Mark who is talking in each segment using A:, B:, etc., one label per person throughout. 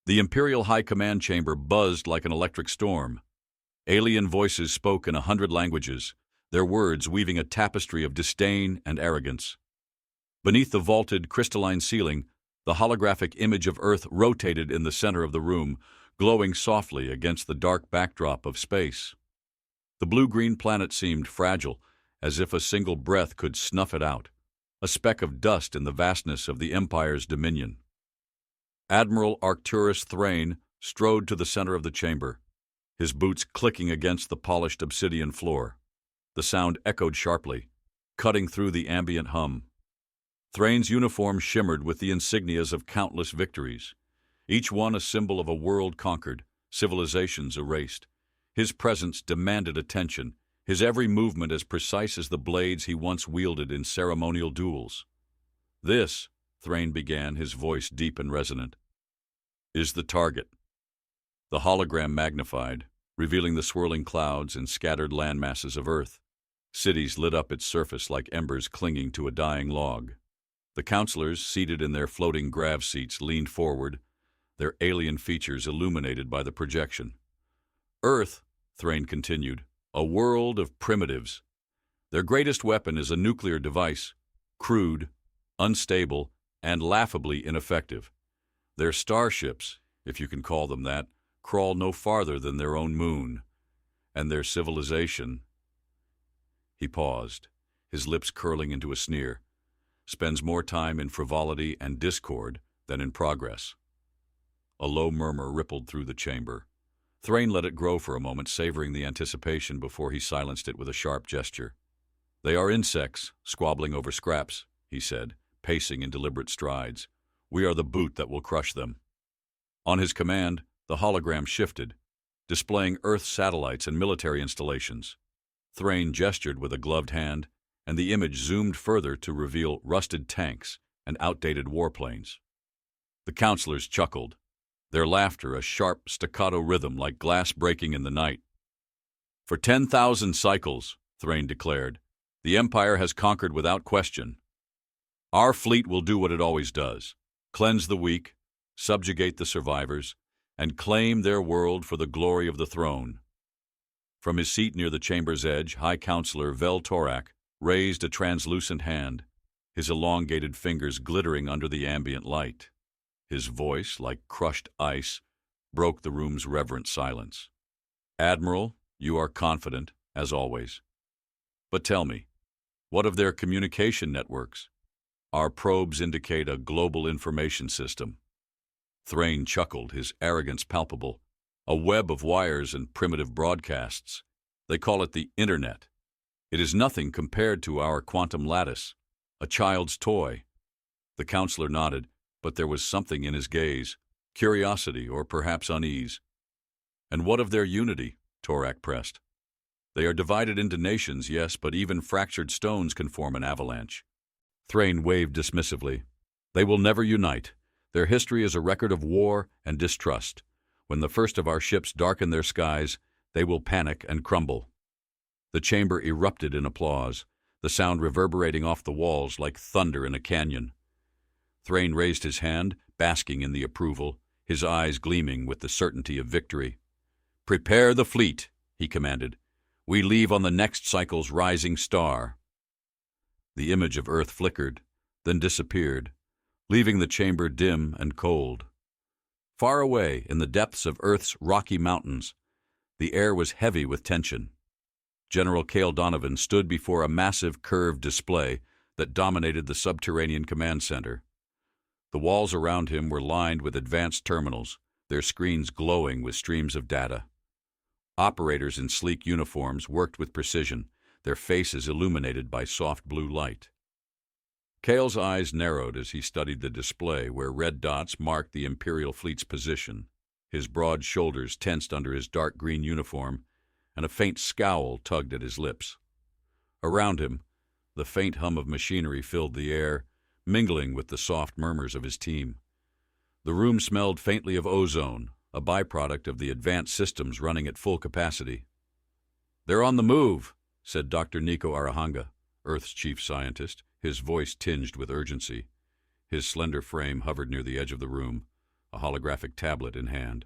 A: The Imperial High Command chamber buzzed like an electric storm. Alien voices spoke in 100 languages, their words weaving a tapestry of disdain and arrogance. Beneath the vaulted, crystalline ceiling, the holographic image of Earth rotated in the center of the room, glowing softly against the dark backdrop of space. The blue-green planet seemed fragile, as if a single breath could snuff it out, a speck of dust in the vastness of the Empire's dominion. Admiral Thrane strode to the center of the chamber, his boots clicking against the polished obsidian floor. The sound echoed sharply, cutting through the ambient hum. Thrane's uniform shimmered with the insignias of countless victories, each one a symbol of a world conquered, civilizations erased. His presence demanded attention, his every movement as precise as the blades he once wielded in ceremonial duels. "This," Thrane began, his voice deep and resonant, "is the target." The hologram magnified, revealing the swirling clouds and scattered landmasses of Earth. Cities lit up its surface like embers clinging to a dying log. The counselors, seated in their floating grav seats, leaned forward, their alien features illuminated by the projection. "Earth," Thrane continued, "a world of primitives. Their greatest weapon is a nuclear device, crude, unstable, and laughably ineffective. Their starships, if you can call them that, crawl no farther than their own moon. And their civilization—" He paused, his lips curling into a sneer. "Spends more time in frivolity and discord than in progress." A low murmur rippled through the chamber. Thrane let it grow for a moment, savoring the anticipation before he silenced it with a sharp gesture. "They are insects, squabbling over scraps," he said, pacing in deliberate strides. "We are the boot that will crush them." On his command, the hologram shifted, displaying Earth satellites and military installations. Thrane gestured with a gloved hand, and the image zoomed further to reveal rusted tanks and outdated warplanes. The counselors chuckled, their laughter a sharp staccato rhythm like glass breaking in the night. "For 10,000 cycles," Thrane declared, "the Empire has conquered without question. Our fleet will do what it always does, cleanse the weak, subjugate the survivors, and claim their world for the glory of the throne." From his seat near the chamber's edge, High Counselor Vel Torak raised a translucent hand, his elongated fingers glittering under the ambient light. His voice, like crushed ice, broke the room's reverent silence. "Admiral, you are confident, as always. But tell me, what of their communication networks? Our probes indicate a global information system." Thrane chuckled, his arrogance palpable. "A web of wires and primitive broadcasts. They call it the Internet. It is nothing compared to our quantum lattice, a child's toy." The counselor nodded, but there was something in his gaze, curiosity or perhaps unease. "And what of their unity?" Torak pressed. "They are divided into nations, yes, but even fractured stones can form an avalanche." Thrane waved dismissively. "They will never unite. Their history is a record of war and distrust. When the first of our ships darken their skies, they will panic and crumble." The chamber erupted in applause, the sound reverberating off the walls like thunder in a canyon. Thrane raised his hand, basking in the approval, his eyes gleaming with the certainty of victory. "Prepare the fleet," he commanded. "We leave on the next cycle's rising star." The image of Earth flickered, then disappeared, leaving the chamber dim and cold. Far away, in the depths of Earth's rocky mountains, the air was heavy with tension. General Kael Donovan stood before a massive curved display that dominated the subterranean command center. The walls around him were lined with advanced terminals, their screens glowing with streams of data. Operators in sleek uniforms worked with precision, their faces illuminated by soft blue light. Kael's eyes narrowed as he studied the display where red dots marked the Imperial Fleet's position. His broad shoulders tensed under his dark green uniform, and a faint scowl tugged at his lips. Around him, the faint hum of machinery filled the air, mingling with the soft murmurs of his team. The room smelled faintly of ozone, a byproduct of the advanced systems running at full capacity. "They're on the move," said Dr. Nico Arahanga, Earth's chief scientist, his voice tinged with urgency. His slender frame hovered near the edge of the room, a holographic tablet in hand.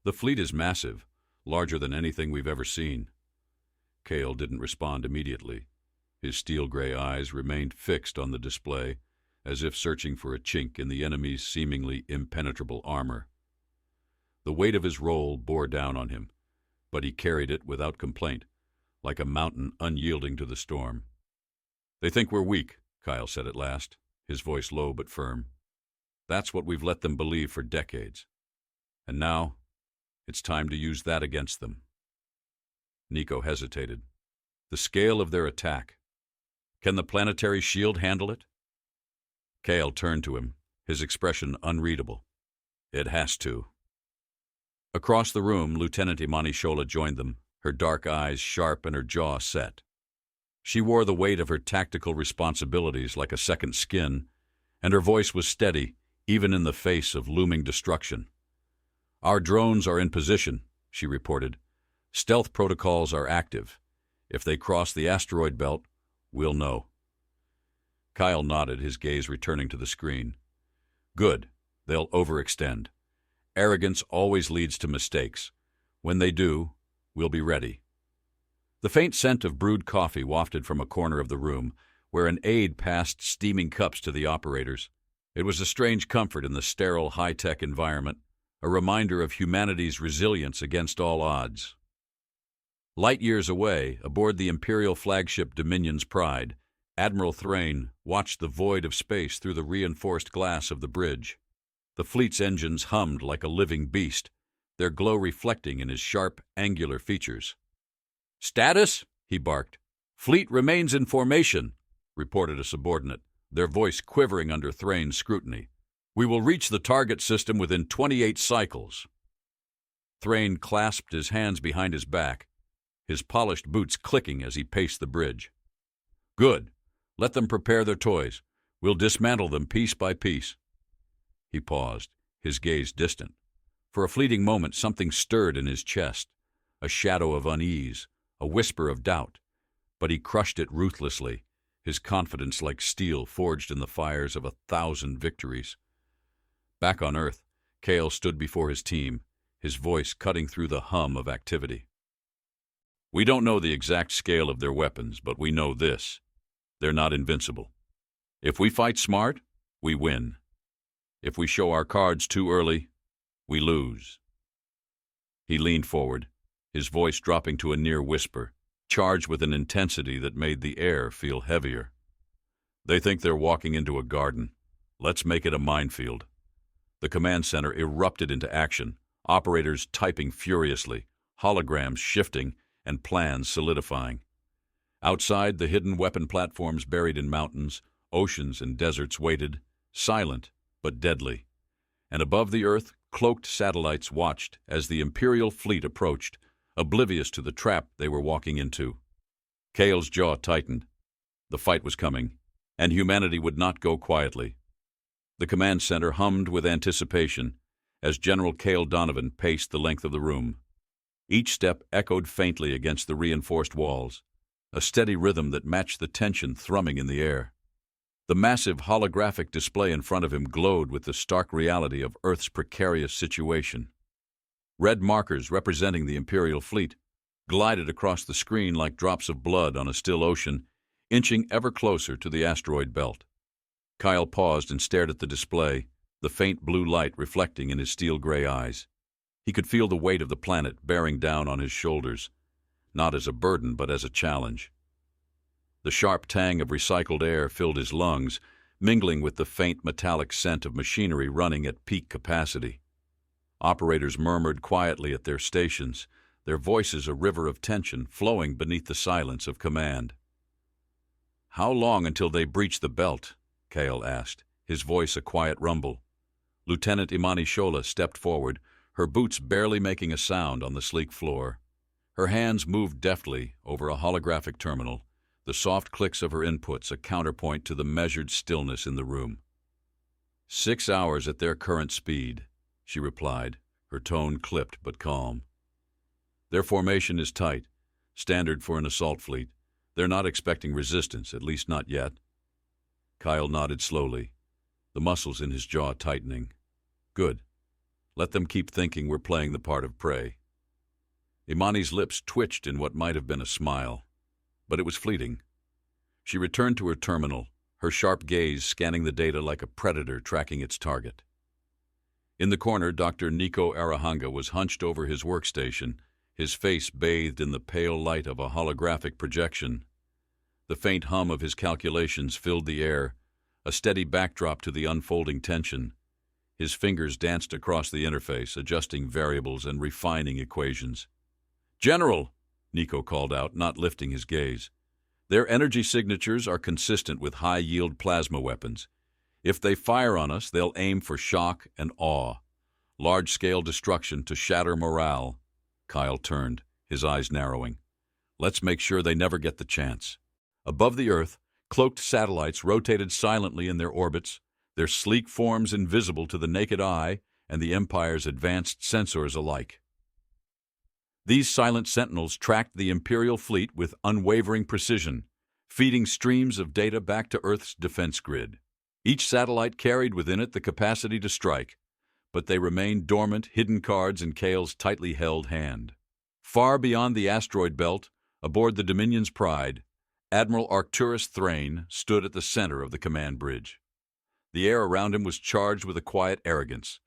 A: "The fleet is massive, larger than anything we've ever seen." Kael didn't respond immediately. His steel-gray eyes remained fixed on the display, as if searching for a chink in the enemy's seemingly impenetrable armor. The weight of his role bore down on him, but he carried it without complaint, like a mountain unyielding to the storm. "They think we're weak," Kael said at last, his voice low but firm. "That's what we've let them believe for decades. And now, it's time to use that against them." Nico hesitated. The scale of their attack. Can the planetary shield handle it? Kael turned to him, his expression unreadable. "It has to." Across the room, Lieutenant Imani Shola joined them, her dark eyes sharp and her jaw set. She wore the weight of her tactical responsibilities like a second skin, and her voice was steady, even in the face of looming destruction. "Our drones are in position," she reported. "Stealth protocols are active. If they cross the asteroid belt, we'll know." Kael nodded, his gaze returning to the screen. "Good. They'll overextend. Arrogance always leads to mistakes. When they do, we'll be ready." The faint scent of brewed coffee wafted from a corner of the room, where an aide passed steaming cups to the operators. It was a strange comfort in the sterile, high-tech environment, a reminder of humanity's resilience against all odds. Light years away, aboard the Imperial flagship Dominion's Pride, Admiral Thrane watched the void of space through the reinforced glass of the bridge. The fleet's engines hummed like a living beast, their glow reflecting in his sharp, angular features. "Status?" he barked. "Fleet remains in formation," reported a subordinate, their voice quivering under Thrane's scrutiny. "We will reach the target system within 28 cycles." Thrane clasped his hands behind his back, his polished boots clicking as he paced the bridge. "Good. Let them prepare their toys. We'll dismantle them piece by piece." He paused, his gaze distant. For a fleeting moment something stirred in his chest, a shadow of unease, a whisper of doubt. But he crushed it ruthlessly, his confidence like steel forged in the fires of 1,000 victories. Back on Earth, Kael stood before his team, his voice cutting through the hum of activity. "We don't know the exact scale of their weapons, but we know this. They're not invincible. If we fight smart, we win. If we show our cards too early, we lose." He leaned forward, his voice dropping to a near whisper, charged with an intensity that made the air feel heavier. "They think they're walking into a garden. Let's make it a minefield." The command center erupted into action, operators typing furiously, holograms shifting, and plans solidifying. Outside, the hidden weapon platforms buried in mountains, oceans, and deserts waited, silent but deadly. And above the Earth, cloaked satellites watched as the Imperial fleet approached, oblivious to the trap they were walking into. Kael's jaw tightened. The fight was coming, and humanity would not go quietly. The command center hummed with anticipation as General Kael Donovan paced the length of the room. Each step echoed faintly against the reinforced walls, a steady rhythm that matched the tension thrumming in the air. The massive holographic display in front of him glowed with the stark reality of Earth's precarious situation. Red markers representing the Imperial fleet glided across the screen like drops of blood on a still ocean, inching ever closer to the asteroid belt. Kael paused and stared at the display, the faint blue light reflecting in his steel-gray eyes. He could feel the weight of the planet bearing down on his shoulders, not as a burden but as a challenge. The sharp tang of recycled air filled his lungs, mingling with the faint metallic scent of machinery running at peak capacity. Operators murmured quietly at their stations, their voices a river of tension flowing beneath the silence of command. "How long until they breach the belt?" Kael asked, his voice a quiet rumble. Lieutenant Imani Shola stepped forward, her boots barely making a sound on the sleek floor. Her hands moved deftly over a holographic terminal, the soft clicks of her inputs a counterpoint to the measured stillness in the room. 6 hours at their current speed," she replied, her tone clipped but calm. "Their formation is tight, standard for an assault fleet. They're not expecting resistance, at least not yet." Kael nodded slowly, the muscles in his jaw tightening. "Good. Let them keep thinking we're playing the part of prey. Imani's lips twitched in what might have been a smile, but it was fleeting. She returned to her terminal, her sharp gaze scanning the data like a predator tracking its target. In the corner, Dr. Nico Arahanga was hunched over his workstation, his face bathed in the pale light of a holographic projection. The faint hum of his calculations filled the air, a steady backdrop to the unfolding tension. His fingers danced across the interface, adjusting variables and refining equations. "General," Nico called out, not lifting his gaze. "Their energy signatures are consistent with high-yield plasma weapons. If they fire on us, they'll aim for shock and awe. Large-scale destruction to shatter morale." Kael turned, his eyes narrowing. "Let's make sure they never get the chance." Above the Earth, cloaked satellites rotated silently in their orbits, their sleek forms invisible to the naked eye and the Empire's advanced sensors alike. These silent sentinels tracked the Imperial fleet with unwavering precision, feeding streams of data back to Earth's defense grid. Each satellite carried within it the capacity to strike, but they remained dormant, hidden cards in Kael's tightly held hand. Far beyond the asteroid belt, aboard the Dominion's Pride, Admiral Thrane stood at the center of the command bridge. The air around him was charged with a quiet arrogance,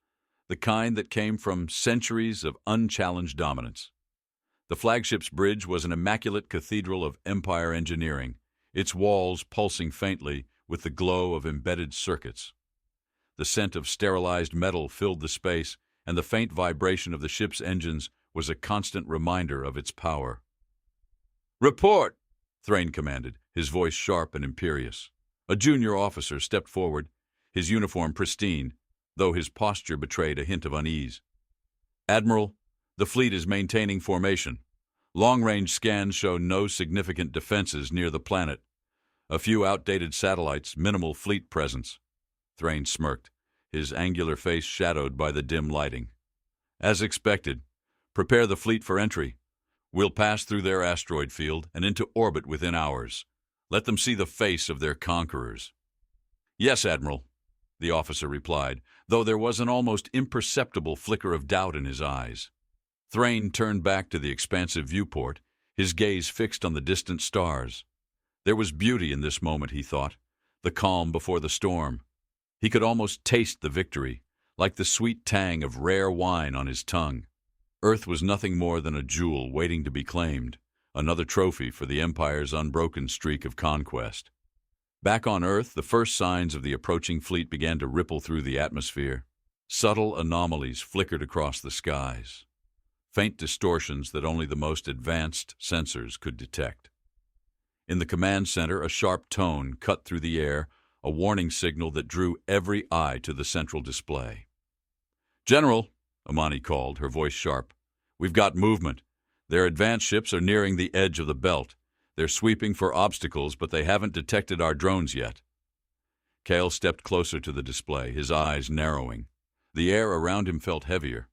A: the kind that came from centuries of unchallenged dominance. The flagship's bridge was an immaculate cathedral of Empire engineering, its walls pulsing faintly with the glow of embedded circuits. The scent of sterilized metal filled the space, and the faint vibration of the ship's engines was a constant reminder of its power. "Report!" Thrane commanded, his voice sharp and imperious. A junior officer stepped forward, his uniform pristine, though his posture betrayed a hint of unease. "Admiral, the fleet is maintaining formation. Long-range scans show no significant defenses near the planet. A few outdated satellites, minimal fleet presence." Thrane smirked, his angular face shadowed by the dim lighting. "As expected. Prepare the fleet for entry. We'll pass through their asteroid field and into orbit within hours. Let them see the face of their conquerors." "Yes, Admiral," the officer replied, though there was an almost imperceptible flicker of doubt in his eyes. Thrane turned back to the expansive viewport, his gaze fixed on the distant stars. There was beauty in this moment, he thought, the calm before the storm. He could almost taste the victory, like the sweet tang of rare wine on his tongue. Earth was nothing more than a jewel waiting to be claimed, another trophy for the Empire's unbroken streak of conquest. Back on Earth, the first signs of the approaching fleet began to ripple through the atmosphere. Subtle anomalies flickered across the skies, faint distortions that only the most advanced sensors could detect. In the command center, a sharp tone cut through the air, a warning signal that drew every eye to the central display. "General," Imani called, her voice sharp, "we've got movement. Their advanced ships are nearing the edge of the belt. They're sweeping for obstacles, but they haven't detected our drones yet." Kael stepped closer to the display, his eyes narrowing. The air around him felt heavier,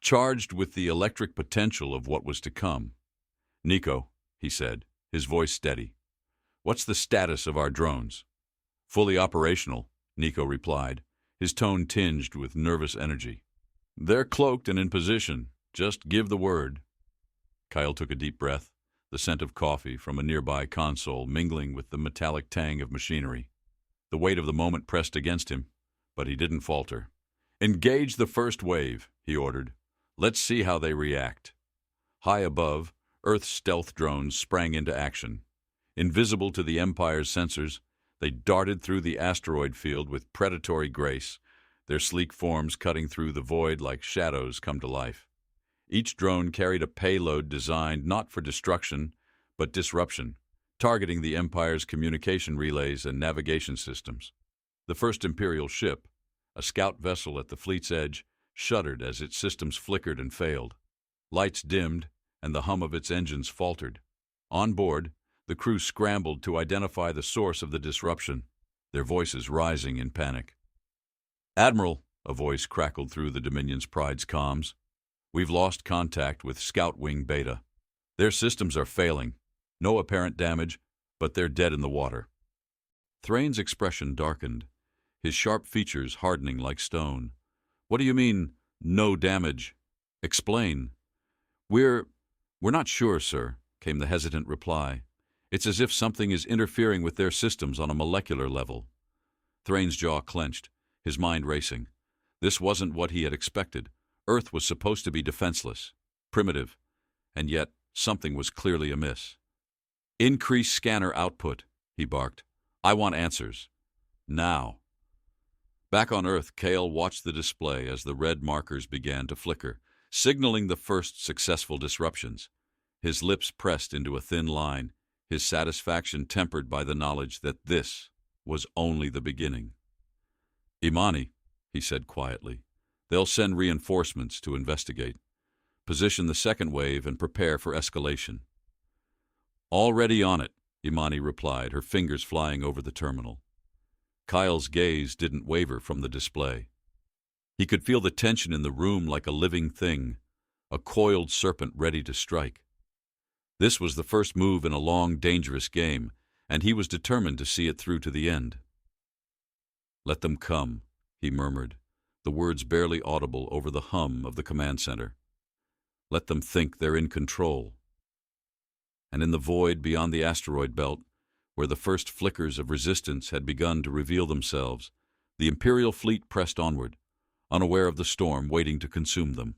A: charged with the electric potential of what was to come. "Nico," he said, his voice steady, "what's the status of our drones?" "Fully operational," Nico replied, his tone tinged with nervous energy. "They're cloaked and in position. Just give the word." Kael took a deep breath, the scent of coffee from a nearby console mingling with the metallic tang of machinery. The weight of the moment pressed against him, but he didn't falter. "Engage the first wave," he ordered. "Let's see how they react." High above, Earth's stealth drones sprang into action. Invisible to the Empire's sensors, they darted through the asteroid field with predatory grace, their sleek forms cutting through the void like shadows come to life. Each drone carried a payload designed not for destruction, but disruption, targeting the Empire's communication relays and navigation systems. The first Imperial ship, a scout vessel at the fleet's edge, shuddered as its systems flickered and failed. Lights dimmed, and the hum of its engines faltered. On board, the crew scrambled to identify the source of the disruption, their voices rising in panic. "Admiral," a voice crackled through the Dominion's Pride's comms, "we've lost contact with Scout Wing Beta. Their systems are failing. No apparent damage, but they're dead in the water." Thrane's expression darkened, his sharp features hardening like stone. "What do you mean, No damage. Explain. We're not sure, sir, came the hesitant reply. It's as if something is interfering with their systems on a molecular level. Thrane's jaw clenched, his mind racing. This wasn't what he had expected. Earth was supposed to be defenseless, primitive, and yet something was clearly amiss. Increase scanner output, he barked. I want answers. Now. Back on Earth, Kael watched the display as the red markers began to flicker, signaling the first successful disruptions. His lips pressed into a thin line, his satisfaction tempered by the knowledge that this was only the beginning. Imani, he said quietly, they'll send reinforcements to investigate. Position the second wave and prepare for escalation. Already on it, Imani replied, her fingers flying over the terminal. Kael's gaze didn't waver from the display. He could feel the tension in the room like a living thing, a coiled serpent ready to strike. This was the first move in a long, dangerous game, and he was determined to see it through to the end. Let them come, he murmured, the words barely audible over the hum of the command center. Let them think they're in control. And in the void beyond the asteroid belt, where the first flickers of resistance had begun to reveal themselves, the Imperial fleet pressed onward, unaware of the storm waiting to consume them.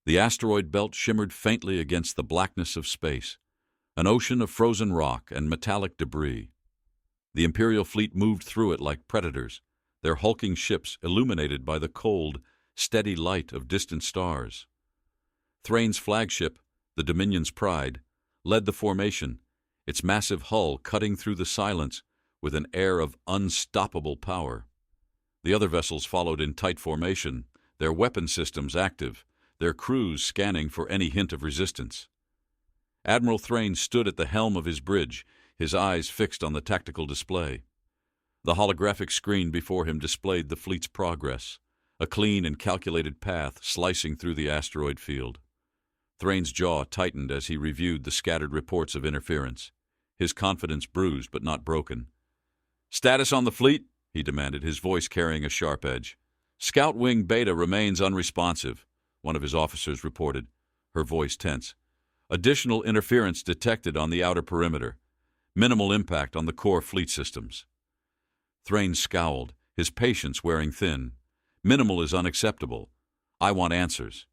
A: The asteroid belt shimmered faintly against the blackness of space, an ocean of frozen rock and metallic debris. The Imperial fleet moved through it like predators, their hulking ships illuminated by the cold, steady light of distant stars. Thrane's flagship, the Dominion's Pride, led the formation, its massive hull cutting through the silence with an air of unstoppable power. The other vessels followed in tight formation, their weapon systems active, their crews scanning for any hint of resistance. Admiral Thrane stood at the helm of his bridge, his eyes fixed on the tactical display. The holographic screen before him displayed the fleet's progress, a clean and calculated path slicing through the asteroid field. Thrane's jaw tightened as he reviewed the scattered reports of interference, his confidence bruised but not broken. "Status on the fleet?" he demanded, his voice carrying a sharp edge. "Scout Wing Beta remains unresponsive," one of his officers reported, her voice tense. "Additional interference detected on the outer perimeter. Minimal impact on the core fleet systems." Thrane scowled, his patience wearing thin. "Minimal is unacceptable. I want answers."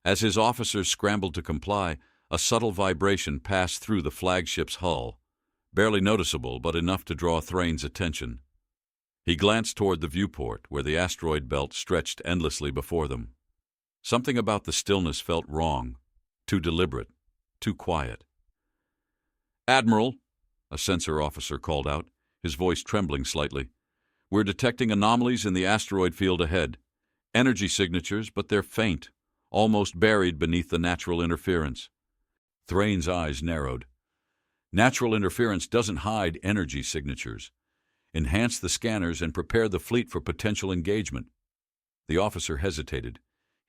A: As his officers scrambled to comply, a subtle vibration passed through the flagship's hull, barely noticeable but enough to draw Thrane's attention. He glanced toward the viewport, where the asteroid belt stretched endlessly before them. Something about the stillness felt wrong, too deliberate, too quiet. "Admiral," a sensor officer called out, his voice trembling slightly, "we're detecting anomalies in the asteroid field ahead. Energy signatures, but they're faint, almost buried beneath the natural interference." Thrane's eyes narrowed. "Natural interference doesn't hide energy signatures. Enhance the scanners and prepare the fleet for potential engagement." The officer hesitated,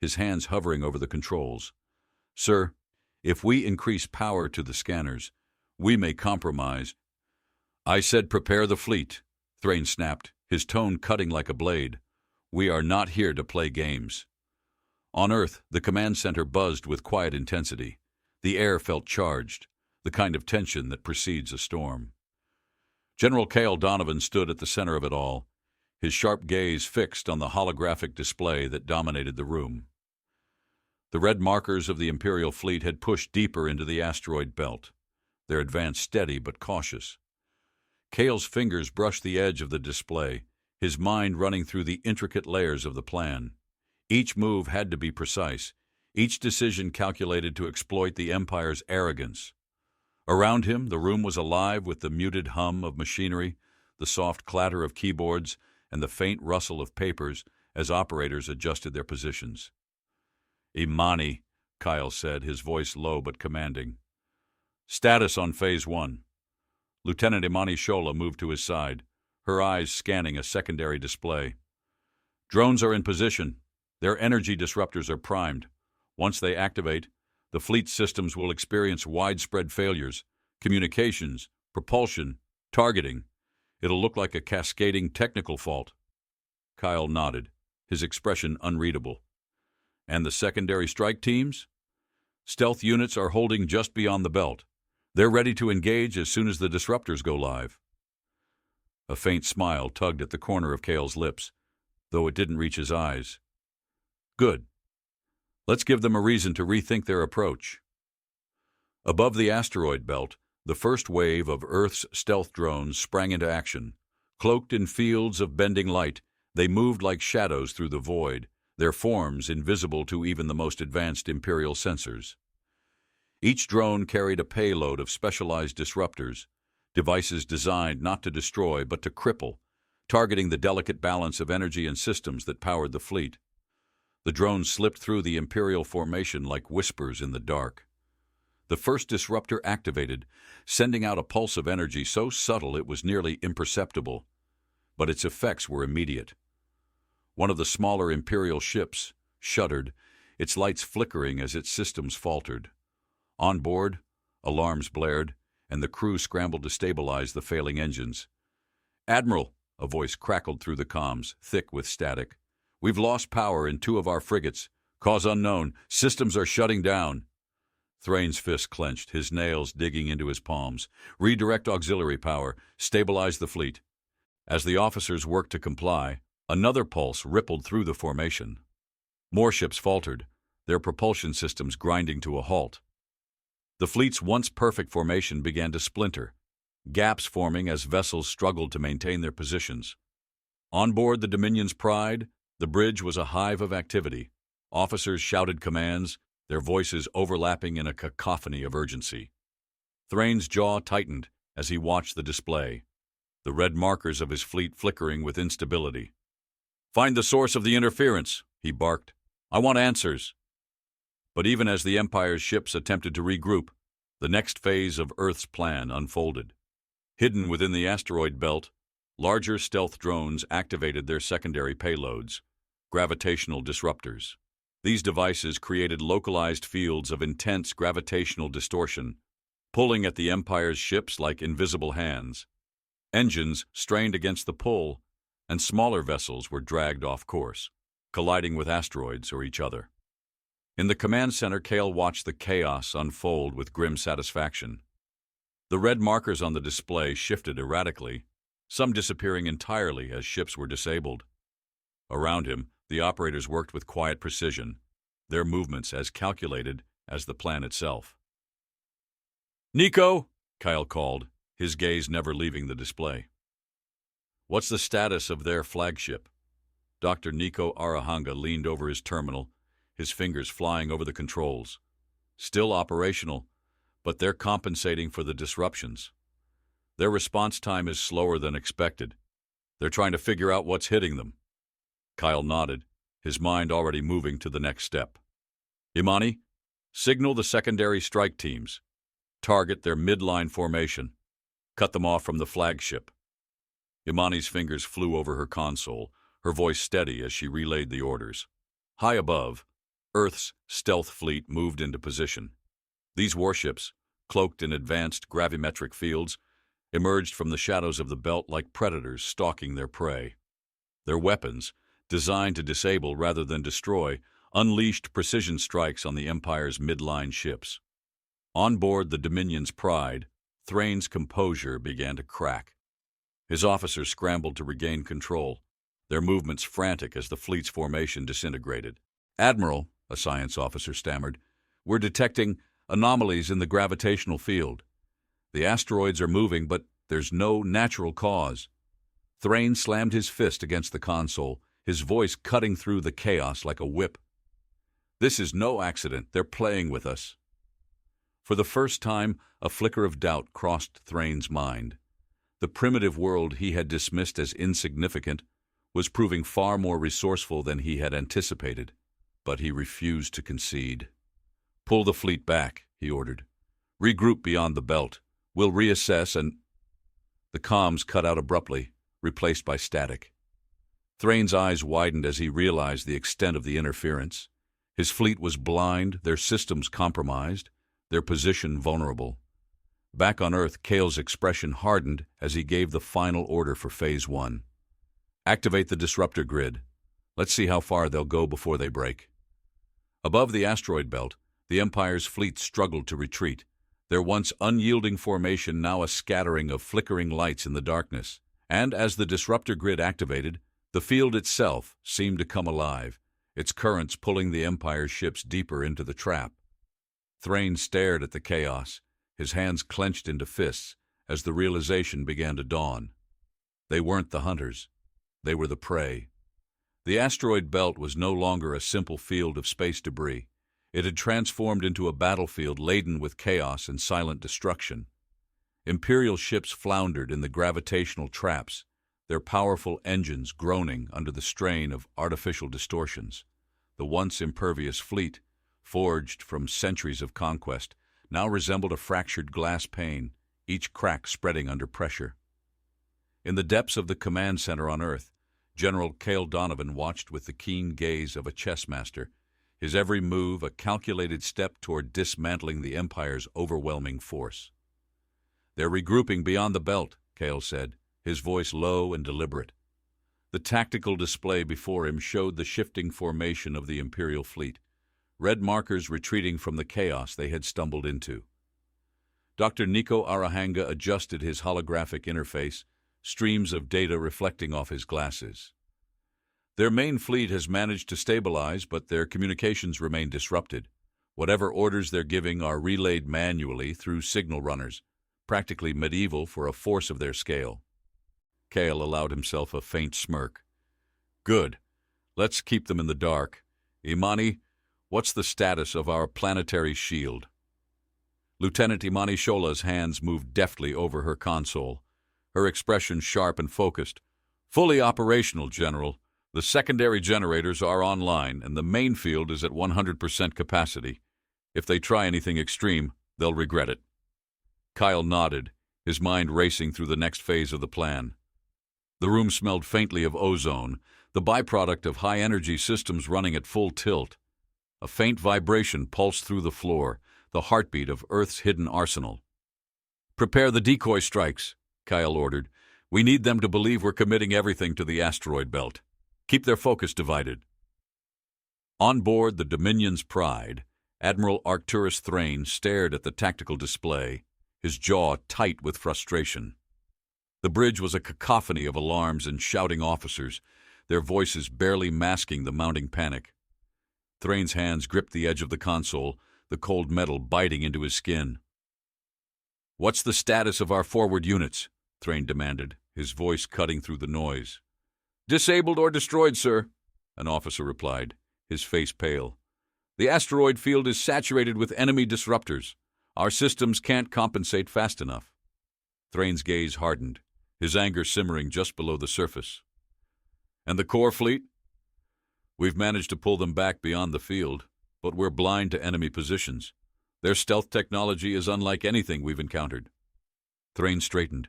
A: his hands hovering over the controls. "Sir, if we increase power to the scanners, we may compromise." "I said prepare the fleet," Thrane snapped, his tone cutting like a blade. "We are not here to play games." On Earth, the command center buzzed with quiet intensity. The air felt charged, the kind of tension that precedes a storm. General Kael Donovan stood at the center of it all, his sharp gaze fixed on the holographic display that dominated the room. The red markers of the Imperial fleet had pushed deeper into the asteroid belt, their advance steady but cautious. Kael's fingers brushed the edge of the display, his mind running through the intricate layers of the plan. Each move had to be precise, each decision calculated to exploit the Empire's arrogance. Around him, the room was alive with the muted hum of machinery, the soft clatter of keyboards, and the faint rustle of papers as operators adjusted their positions. "Imani," Kael said, his voice low but commanding. "Status on Phase 1. Lieutenant Imani Shola moved to his side, her eyes scanning a secondary display. "Drones are in position. Their energy disruptors are primed. Once they activate, the fleet systems will experience widespread failures, communications, propulsion, targeting. It'll look like a cascading technical fault." Kael nodded, his expression unreadable. And the secondary strike teams? Stealth units are holding just beyond the belt. They're ready to engage as soon as the disruptors go live. A faint smile tugged at the corner of Kael's lips, though it didn't reach his eyes. Good. Let's give them a reason to rethink their approach. Above the asteroid belt, the first wave of Earth's stealth drones sprang into action. Cloaked in fields of bending light, they moved like shadows through the void, their forms invisible to even the most advanced Imperial sensors. Each drone carried a payload of specialized disruptors, devices designed not to destroy but to cripple, targeting the delicate balance of energy and systems that powered the fleet. The drones slipped through the Imperial formation like whispers in the dark. The first disruptor activated, sending out a pulse of energy so subtle it was nearly imperceptible, but its effects were immediate. One of the smaller Imperial ships shuddered, its lights flickering as its systems faltered. On board, alarms blared, and the crew scrambled to stabilize the failing engines. "Admiral," a voice crackled through the comms, thick with static. "We've lost power in 2 of our frigates. Cause unknown. Systems are shutting down." Thrane's fist clenched, his nails digging into his palms. "Redirect auxiliary power. Stabilize the fleet." As the officers worked to comply, another pulse rippled through the formation. More ships faltered, their propulsion systems grinding to a halt. The fleet's once perfect formation began to splinter, gaps forming as vessels struggled to maintain their positions. On board the Dominion's Pride, the bridge was a hive of activity. Officers shouted commands, their voices overlapping in a cacophony of urgency. Thrane's jaw tightened as he watched the display, the red markers of his fleet flickering with instability. "Find the source of the interference," he barked. "I want answers." But even as the Empire's ships attempted to regroup, the next phase of Earth's plan unfolded. Hidden within the asteroid belt, larger stealth drones activated their secondary payloads, gravitational disruptors. These devices created localized fields of intense gravitational distortion, pulling at the Empire's ships like invisible hands. Engines strained against the pull, and smaller vessels were dragged off course, colliding with asteroids or each other. In the command center, Kael watched the chaos unfold with grim satisfaction. The red markers on the display shifted erratically, some disappearing entirely as ships were disabled. Around him, the operators worked with quiet precision, their movements as calculated as the plan itself. "Nico," Kael called, his gaze never leaving the display. "What's the status of their flagship?" Dr. Nico Arahanga leaned over his terminal, his fingers flying over the controls. "Still operational, but they're compensating for the disruptions. Their response time is slower than expected. They're trying to figure out what's hitting them." Kael nodded, his mind already moving to the next step. "Imani, signal the secondary strike teams. Target their midline formation. Cut them off from the flagship." Imani's fingers flew over her console, her voice steady as she relayed the orders. High above, Earth's stealth fleet moved into position. These warships, cloaked in advanced gravimetric fields, emerged from the shadows of the belt like predators stalking their prey. Their weapons, designed to disable rather than destroy, unleashed precision strikes on the Empire's midline ships. On board the Dominion's Pride, Thrane's composure began to crack. His officers scrambled to regain control, their movements frantic as the fleet's formation disintegrated. "Admiral," a science officer stammered, "we're detecting anomalies in the gravitational field. The asteroids are moving, but there's no natural cause." Thrane slammed his fist against the console, his voice cutting through the chaos like a whip. "This is no accident. They're playing with us." For the first time, a flicker of doubt crossed Thrane's mind. The primitive world he had dismissed as insignificant was proving far more resourceful than he had anticipated, but he refused to concede. "Pull the fleet back," he ordered. "Regroup beyond the belt. We'll reassess and—" The comms cut out abruptly, replaced by static. Thrane's eyes widened as he realized the extent of the interference. His fleet was blind, their systems compromised, their position vulnerable. Back on Earth, Kael's expression hardened as he gave the final order for Phase 1. "Activate the disruptor grid. Let's see how far they'll go before they break." Above the asteroid belt, the Empire's fleet struggled to retreat, their once unyielding formation now a scattering of flickering lights in the darkness. And as the disruptor grid activated, the field itself seemed to come alive, its currents pulling the Empire's ships deeper into the trap. Thrane stared at the chaos, his hands clenched into fists as the realization began to dawn. They weren't the hunters. They were the prey. The asteroid belt was no longer a simple field of space debris. It had transformed into a battlefield laden with chaos and silent destruction. Imperial ships floundered in the gravitational traps, their powerful engines groaning under the strain of artificial distortions. The once impervious fleet, forged from centuries of conquest, now resembled a fractured glass pane, each crack spreading under pressure. In the depths of the command center on Earth, General Kael Donovan watched with the keen gaze of a chess master, his every move a calculated step toward dismantling the Empire's overwhelming force. "They're regrouping beyond the belt," Kael said, his voice low and deliberate. The tactical display before him showed the shifting formation of the Imperial fleet, red markers retreating from the chaos they had stumbled into. Dr. Nico Arahanga adjusted his holographic interface, streams of data reflecting off his glasses. "Their main fleet has managed to stabilize, but their communications remain disrupted. Whatever orders they're giving are relayed manually through signal runners, practically medieval for a force of their scale." Kael allowed himself a faint smirk. "Good. Let's keep them in the dark. Imani, what's the status of our planetary shield?" Lieutenant Imani Shola's hands moved deftly over her console, her expression sharp and focused. "Fully operational, General. The secondary generators are online, and the main field is at 100% capacity. If they try anything extreme, they'll regret it." Kyle nodded, his mind racing through the next phase of the plan. The room smelled faintly of ozone, the byproduct of high-energy systems running at full tilt. A faint vibration pulsed through the floor, the heartbeat of Earth's hidden arsenal. "Prepare the decoy strikes," Kyle ordered. "We need them to believe we're committing everything to the asteroid belt. Keep their focus divided." On board the Dominion's Pride, Admiral Thrane stared at the tactical display, his jaw tight with frustration. The bridge was a cacophony of alarms and shouting officers, their voices barely masking the mounting panic. Thrane's hands gripped the edge of the console, the cold metal biting into his skin. "What's the status of our forward units?" Thrane demanded, his voice cutting through the noise. "Disabled or destroyed, sir," an officer replied, his face pale. "The asteroid field is saturated with enemy disruptors. Our systems can't compensate fast enough." Thrane's gaze hardened, his anger simmering just below the surface. "And the core fleet?" "We've managed to pull them back beyond the field, but we're blind to enemy positions. Their stealth technology is unlike anything we've encountered." Thrane straightened,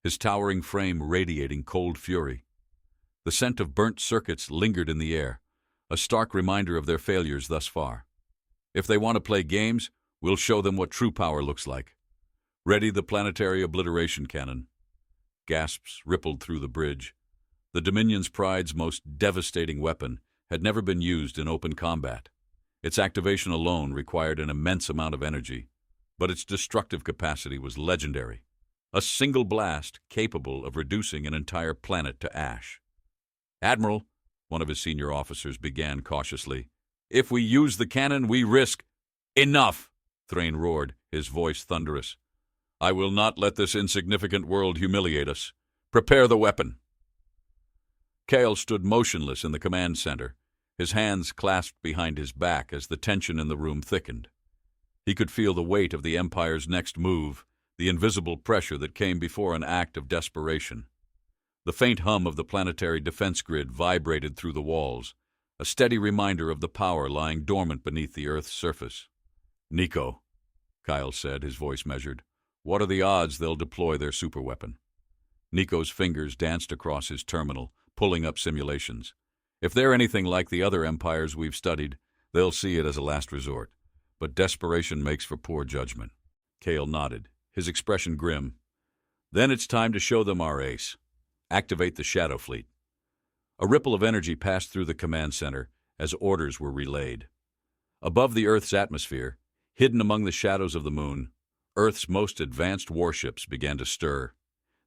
A: his towering frame radiating cold fury. The scent of burnt circuits lingered in the air, a stark reminder of their failures thus far. "If they want to play games, we'll show them what true power looks like. Ready the planetary obliteration cannon." Gasps rippled through the bridge. The Dominion's Pride's most devastating weapon had never been used in open combat. Its activation alone required an immense amount of energy, but its destructive capacity was legendary. A single blast capable of reducing an entire planet to ash. "Admiral," one of his senior officers began cautiously, "if we use the cannon, we risk—" "Enough!" Thrane roared, his voice thunderous. "I will not let this insignificant world humiliate us. Prepare the weapon." Kael stood motionless in the command center, his hands clasped behind his back as the tension in the room thickened. He could feel the weight of the Empire's next move, the invisible pressure that came before an act of desperation. The faint hum of the planetary defense grid vibrated through the walls, a steady reminder of the power lying dormant beneath the Earth's surface. "Nico," Kyle said, his voice measured, "what are the odds they'll deploy their superweapon?" Nico's fingers danced across his terminal, pulling up simulations. "If they're anything like the other empires we've studied, they'll see it as a last resort. But desperation makes for poor judgment." Kael nodded, his expression grim. "Then it's time to show them our ace. Activate the Shadow Fleet." A ripple of energy passed through the command center as orders were relayed. Above the Earth's atmosphere, hidden among the shadows of the moon, Earth's most advanced warships began to stir.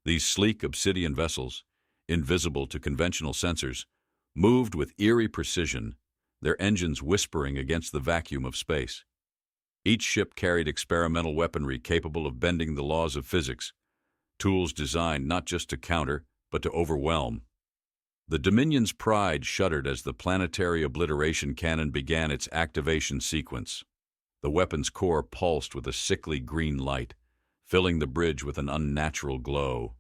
A: These sleek obsidian vessels, invisible to conventional sensors, moved with eerie precision, their engines whispering against the vacuum of space. Each ship carried experimental weaponry capable of bending the laws of physics, tools designed not just to counter, but to overwhelm. The Dominion's pride shuddered as the planetary obliteration cannon began its activation sequence. The weapon's core pulsed with a sickly green light, filling the bridge with an unnatural glow.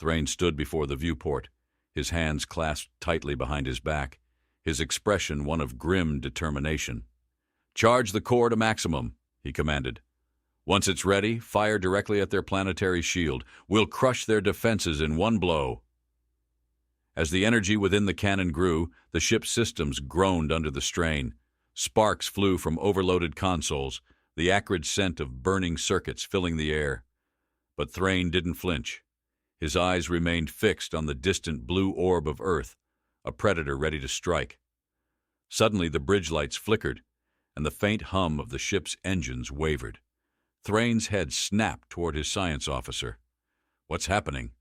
A: Thrane stood before the viewport, his hands clasped tightly behind his back, his expression one of grim determination. "Charge the core to maximum," he commanded. "Once it's ready, fire directly at their planetary shield. We'll crush their defenses in one blow." As the energy within the cannon grew, the ship's systems groaned under the strain. Sparks flew from overloaded consoles, the acrid scent of burning circuits filling the air. But Thrane didn't flinch. His eyes remained fixed on the distant blue orb of Earth, a predator ready to strike. Suddenly the bridge lights flickered, and the faint hum of the ship's engines wavered. Thrane's head snapped toward his science officer. "What's happening?"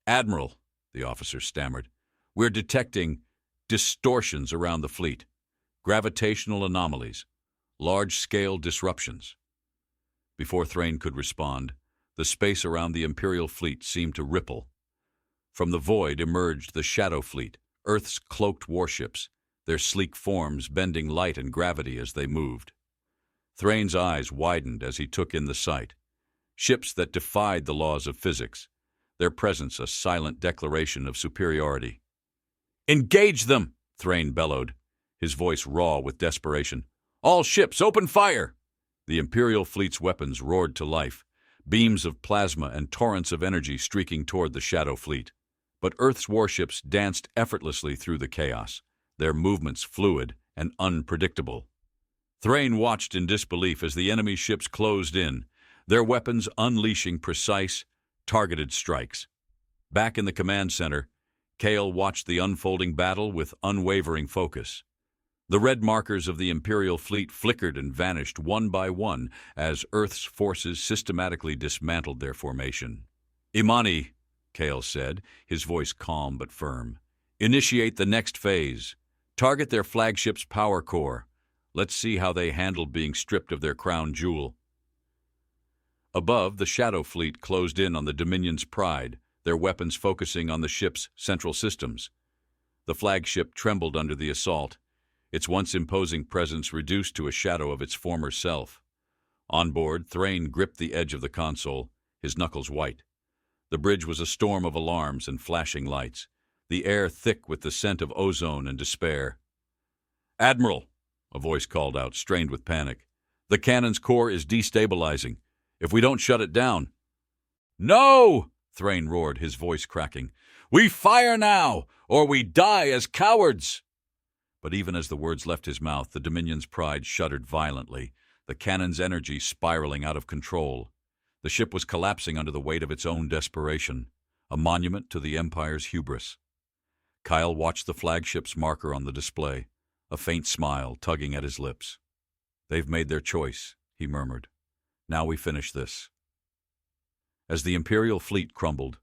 A: "Admiral," the officer stammered, "we're detecting distortions around the fleet, gravitational anomalies, large-scale disruptions." Before Thrane could respond, the space around the Imperial fleet seemed to ripple. From the void emerged the Shadow Fleet, Earth's cloaked warships, their sleek forms bending light and gravity as they moved. Thrane's eyes widened as he took in the sight. Ships that defied the laws of physics, their presence a silent declaration of superiority. "Engage them!" Thrane bellowed, his voice raw with desperation. "All ships, open fire!" The Imperial fleet's weapons roared to life, beams of plasma and torrents of energy streaking toward the Shadow Fleet. But Earth's warships danced effortlessly through the chaos, their movements fluid and unpredictable. Thrane watched in disbelief as the enemy ships closed in, their weapons unleashing precise, targeted strikes. Back in the command center, Kael watched the unfolding battle with unwavering focus. The red markers of the Imperial fleet flickered and vanished one by one as Earth's forces systematically dismantled their formation. "Imani," Kael said, his voice calm but firm, "initiate the next phase. Target their flagship's power core. Let's see how they handled being stripped of their crown jewel." Above, the Shadow Fleet closed in on the Dominion's pride, their weapons focusing on the ship's central systems. The flagship trembled under the assault, its once imposing presence reduced to a shadow of its former self. On board, Thrane gripped the edge of the console, his knuckles white. The bridge was a storm of alarms and flashing lights, the air thick with the scent of ozone and despair. "Admiral," a voice called out, strained with panic, "the cannon's core is destabilizing. If we don't shut it down—" "No!" Thrane roared, his voice cracking. "We fire now, or we die as cowards!" But even as the words left his mouth, the Dominion's pride shuddered violently, the cannon's energy spiraling out of control. The ship was collapsing under the weight of its own desperation, a monument to the Empire's hubris. Kael watched the flagship's marker on the display, a faint smile tugging at his lips. "They've made their choice," he murmured. "Now we finish this." As the Imperial fleet crumbled,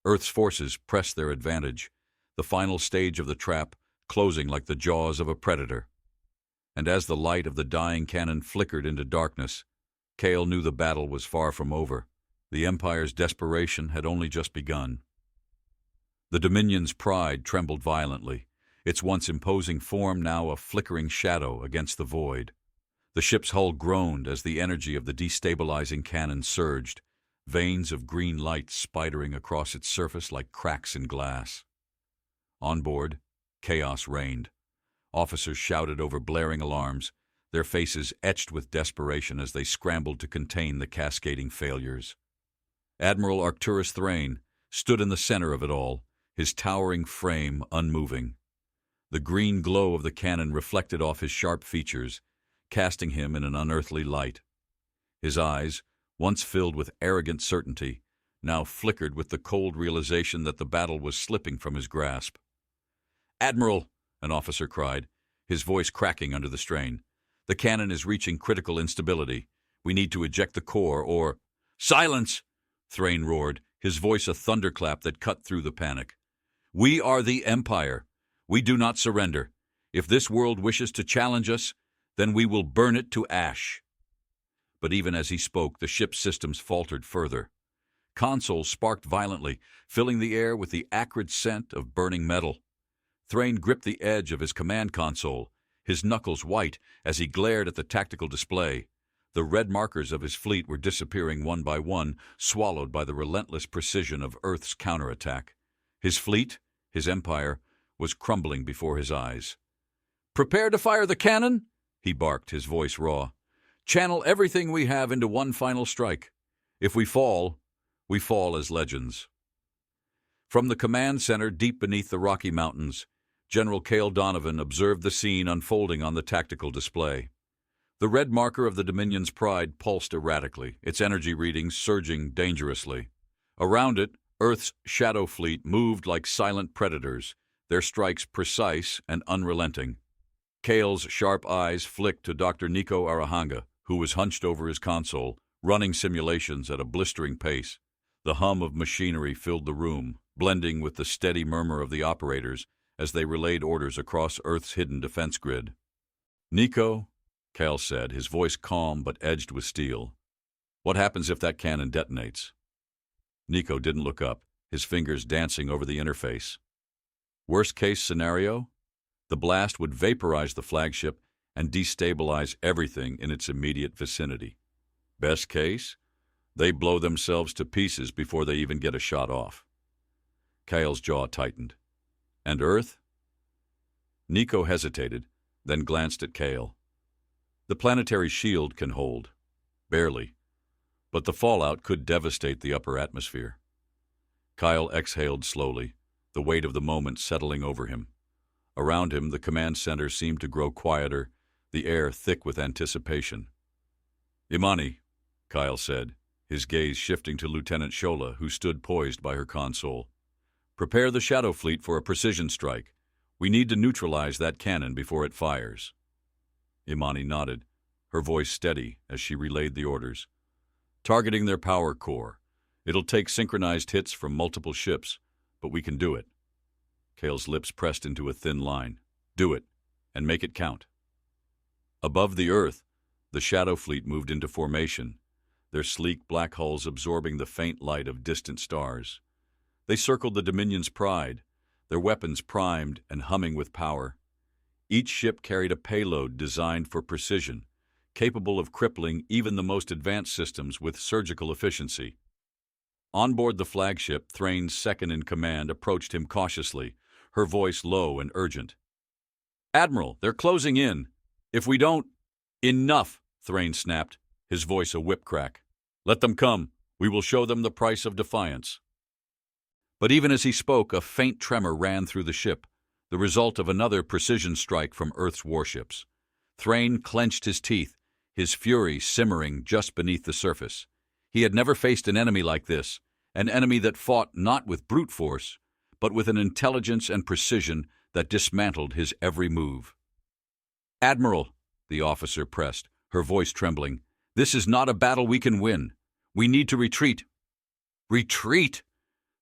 A: Earth's forces pressed their advantage, the final stage of the trap closing like the jaws of a predator. And as the light of the dying cannon flickered into darkness, Kael knew the battle was far from over. The Empire's desperation had only just begun. The Dominion's pride trembled violently, its once imposing form now a flickering shadow against the void. The ship's hull groaned as the energy of the destabilizing cannon surged, veins of green light spidering across its surface like cracks in glass. On board, chaos reigned. Officers shouted over blaring alarms, their faces etched with desperation as they scrambled to contain the cascading failures. Admiral Arcturus Thrane stood in the center of it all, his towering frame unmoving. The green glow of the cannon reflected off his sharp features, casting him in an unearthly light. His eyes, once filled with arrogant certainty, now flickered with the cold realization that the battle was slipping from his grasp. "Admiral," an officer cried, his voice cracking under the strain, The cannon is reaching critical instability. We need to eject the core or— Silence! Thrane roared, his voice a thunderclap that cut through the panic. We are the Empire. We do not surrender. If this world wishes to challenge us, then we will burn it to ash. But even as he spoke, the ship's systems faltered further. Consoles sparked violently, filling the air with the acrid scent of burning metal. Thrane gripped the edge of his command console, his knuckles white as he glared at the tactical display. The red markers of his fleet were disappearing one by one, swallowed by the relentless precision of Earth's counterattack. His fleet, his empire, was crumbling before his eyes. "Prepare to fire the cannon!" he barked, his voice raw. "Channel everything we have into one final strike. If we fall as legends." From the command center deep beneath the Rocky Mountains, General Kael Donovan observed the scene unfolding on the tactical display. The red marker of the Dominion's pride pulsed erratically, its energy readings surging dangerously. Around it, Earth's shadow fleet moved like silent predators, their strikes precise and unrelenting. Kael's sharp eyes flicked to Dr. Nico Arahanga, who was hunched over his console, running simulations at a blistering pace. The hum of machinery filled the room, blending with the steady murmur of the operators as they relayed orders across Earth's hidden defense grid. "Nico," Kael said, his voice calm but edged with steel. "What happens if that cannon detonates?" Nico didn't look up, his fingers dancing over the interface. Worst-case scenario? The blast would vaporize the flagship and destabilize everything in its immediate vicinity. Best case? They blow themselves to pieces before they even get a shot off. Kael's jaw tightened. And Earth? Nico hesitated, then glanced at Kael. The planetary shield can hold. Barely. But the fallout could devastate the upper atmosphere. Kael exhaled slowly, the weight of the moment settling over him. Around him, the command center seemed to grow quieter, the air thick with anticipation. "Imani," Kael said, his gaze shifting to Lieutenant Shola, who stood poised by her console. "Prepare the Shadow Fleet for a precision strike. We need to neutralize that cannon before it fires." Imani nodded, her voice steady as she relayed the orders. "Targeting their power core. It'll take synchronized hits from multiple ships, but we can do it." Kael's lips pressed into a thin line. "Do it, and make it count." Above the Earth, the Shadow Fleet moved into formation, their sleek black hulls absorbing the faint light of distant stars. They circled the Dominion's pride, their weapons primed and humming with power. Each ship carried a payload designed for precision, capable of crippling even the most advanced systems with surgical efficiency. On board the flagship, Thrane's second-in-command approached him cautiously, her voice low and urgent. "Admiral, they're closing in. If we don't—" "Enough!" Thrane snapped, his voice a whip crack. "Let them come. We will show them the price of defiance." But even as he spoke, a faint tremor ran through the ship, the result of another precision strike from Earth's warships. Thrane clenched his teeth, his fury simmering just beneath the surface. He had never faced an enemy like this, an enemy that fought not with brute force, but with an intelligence and precision that dismantled his every move. "Admiral," the officer pressed, her voice trembling, "this is not a battle we can win. We need to retreat." "Retreat?"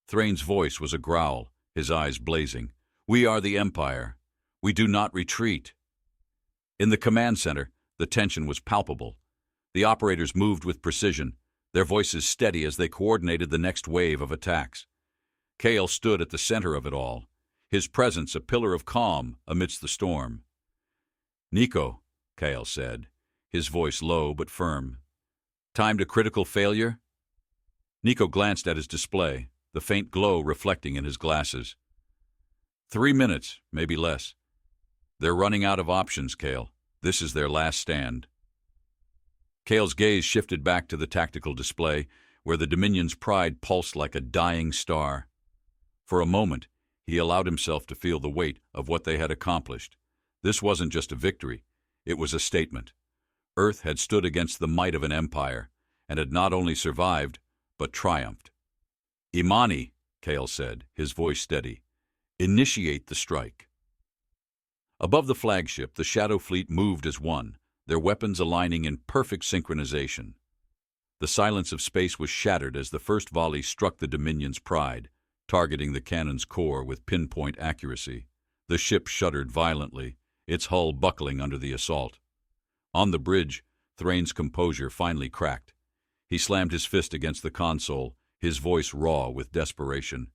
A: Thrane's voice was a growl, his eyes blazing. "We are the Empire. We do not retreat." In the command center, the tension was palpable. The operators moved with precision, their voices steady as they coordinated the next wave of attacks. Kael stood at the center of it all, his presence a pillar of calm amidst the storm. "Nico," Kael said, his voice low but firm. "Time to critical failure?" Nico glanced at his display, the faint glow reflecting in his glasses. 3 minutes, maybe less. They're running out of options, Kael. This is their last stand. Kael's gaze shifted back to the tactical display, where the Dominion's pride pulsed like a dying star. For a moment, he allowed himself to feel the weight of what they had accomplished. This wasn't just a victory, it was a statement. Earth had stood against the might of an empire, and had not only survived, but triumphed. "Imani," Kael said, his voice steady, "initiate the strike." Above the flagship, the Shadow Fleet moved as one, their weapons aligning in perfect synchronization. The silence of space was shattered as the first volley struck the Dominion's Pride, targeting the cannon's core with pinpoint accuracy. The ship shuddered violently, its hull buckling under the assault. On the bridge, Thrane's composure finally cracked. He slammed his fist against the console, his voice raw with desperation.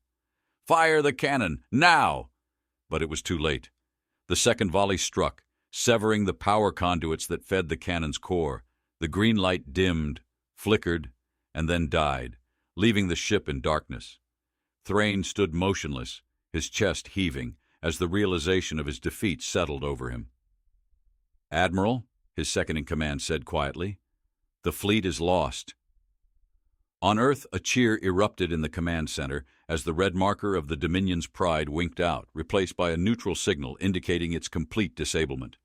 A: "Fire the cannon, now!" But it was too late. The second volley struck, severing the power conduits that fed the cannon's core. The green light dimmed, flickered, and then died, leaving the ship in darkness. Thrane stood motionless, his chest heaving, as the realization of his defeat settled over him. "Admiral," his second-in-command said quietly, "the fleet is lost." On Earth, a cheer erupted in the command center as the red marker of the Dominion's Pride winked out, replaced by a neutral signal indicating its complete disablement.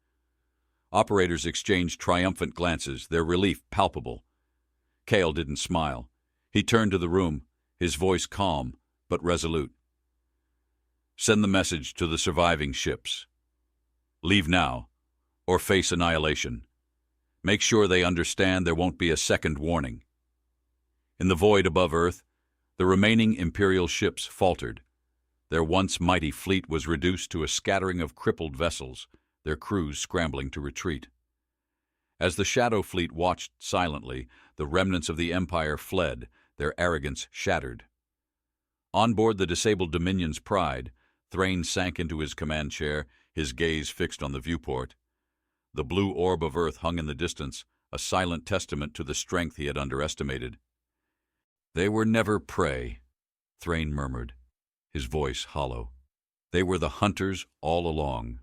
A: Operators exchanged triumphant glances, their relief palpable. Kael didn't smile. He turned to the room, his voice calm but resolute. "Send the message to the surviving ships. Leave now, or face annihilation. Make sure they understand there won't be a second warning." In the void above Earth, the remaining Imperial ships faltered. Their once mighty fleet was reduced to a scattering of crippled vessels, their crews scrambling to retreat. As the Shadow Fleet watched silently, the remnants of the Empire fled, their arrogance shattered. On board the disabled Dominion's Pride, Thrane sank into his command chair, his gaze fixed on the viewport. The blue orb of Earth hung in the distance, a silent testament to the strength he had underestimated. "They were never prey," Thrane murmured, his voice hollow. "They were the hunters all along."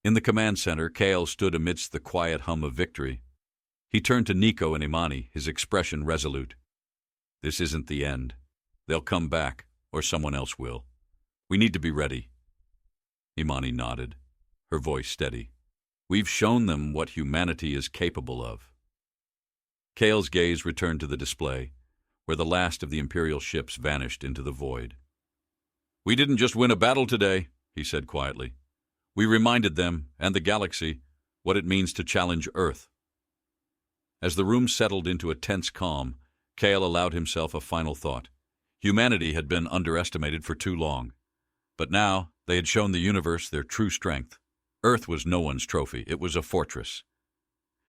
A: In the command center, Kael stood amidst the quiet hum of victory. He turned to Nico and Imani, his expression resolute. "This isn't the end. They'll come back, or someone else will. We need to be ready." Imani nodded, her voice steady. "We've shown them what humanity is capable of." Kael's gaze returned to the display, where the last of the Imperial ships vanished into the void. "We didn't just win a battle today," he said quietly. "We reminded them, and the galaxy, what it means to challenge Earth." As the room settled into a tense calm, Kael allowed himself a final thought. Humanity had been underestimated for too long. But now they had shown the universe their true strength. Earth was no one's trophy, it was a fortress,